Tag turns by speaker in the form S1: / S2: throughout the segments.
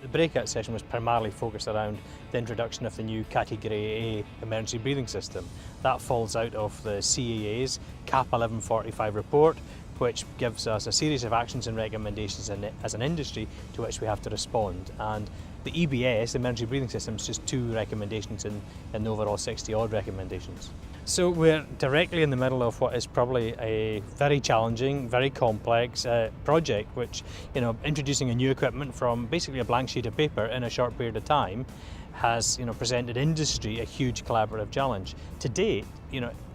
S1: The breakout session was primarily focused around the introduction of the new Category A emergency breathing system. That falls out of the CAA's CAP 1145 report, which gives us a series of actions and recommendations as an industry to which we have to respond. And the EBS, the emergency breathing system, is just 2 recommendations in the overall 60-odd recommendations. So we're directly in the middle of what is probably a very challenging, very complex project, which, introducing a new equipment from basically a blank sheet of paper in a short period of time has, presented industry a huge collaborative challenge. To date,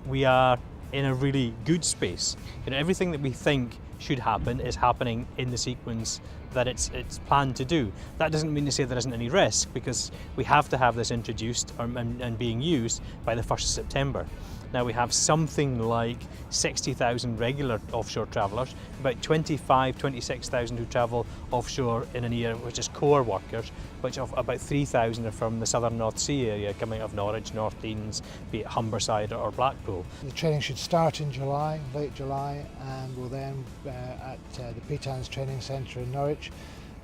S1: we are in a really good space. Everything that we think should happen is happening in the sequence that it's planned to do. That doesn't mean to say there isn't any risk, because we have to have this introduced and being used by the 1st of September. Now we have something like 60,000 regular offshore travellers, about 26,000 who travel offshore in an year, which is core workers, which of about 3,000 are from the southern North Sea area, coming out of Norwich, North Deans, be it Humberside or Blackpool.
S2: The training should start in July, late July, and will then at the PTANS Training Centre in Norwich,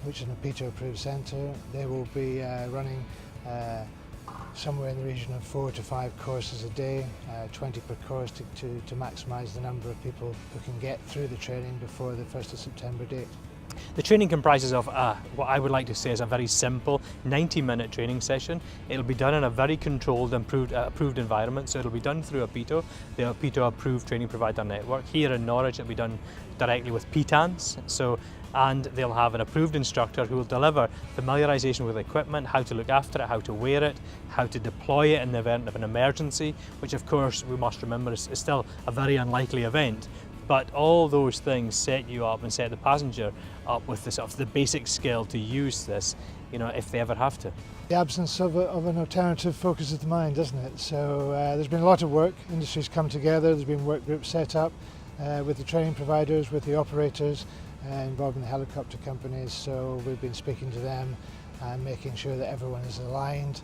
S2: which is an PETO approved centre. They will be running somewhere in the region of 4 to 5 courses a day, 20 per course to maximise the number of people who can get through the training before the 1st of September date.
S1: The training comprises of what I would like to say is a very simple 90-minute training session. It'll be done in a very controlled and approved environment, so it'll be done through a PETO, the PETO approved training provider network. Here in Norwich it'll be done directly with PTANS, and they'll have an approved instructor who will deliver familiarisation with equipment, how to look after it, how to wear it, how to deploy it in the event of an emergency, which of course we must remember is still a very unlikely event. But all those things set you up and set the passenger up with the basic skill to use this, if they ever have to.
S2: The absence of an alternative focuses the mind, doesn't it? So there's been a lot of work. Industry's come together. There's been work groups set up with the training providers, with the operators involved in the helicopter companies. So we've been speaking to them and making sure that everyone is aligned.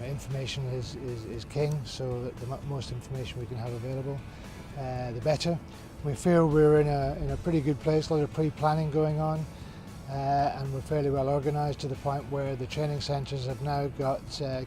S2: Information is king, so that the most information we can have available, the better. We feel we're in a pretty good place, a lot of pre-planning going on, and we're fairly well organised to the point where the training centres have now got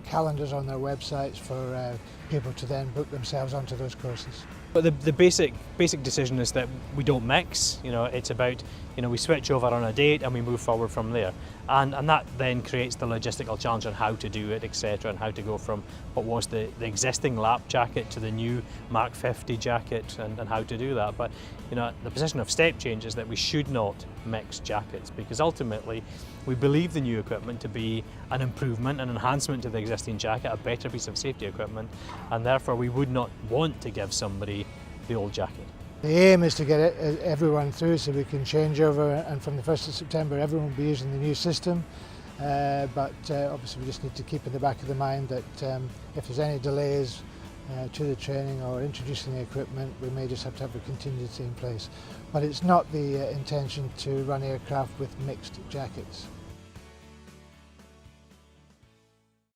S2: calendars on their websites for people to then book themselves onto those courses.
S1: But the basic decision is that we don't mix. It's about, we switch over on a date and we move forward from there. And that then creates the logistical challenge on how to do it, etc., and how to go from what was the existing lap jacket to the new Mark 50 jacket, and how to do that. But the position of step change is that we should not mix jackets, because ultimately we believe the new equipment to be an improvement, an enhancement to the existing jacket, a better piece of safety equipment, and therefore we would not want to give somebody the old jacket.
S2: The aim is to get everyone through so we can change over, and from the 1st of September everyone will be using the new system. But obviously we just need to keep in the back of the mind that if there's any delays to the training or introducing the equipment, we may just have to have a contingency in place. But it's not the intention to run aircraft with mixed jackets.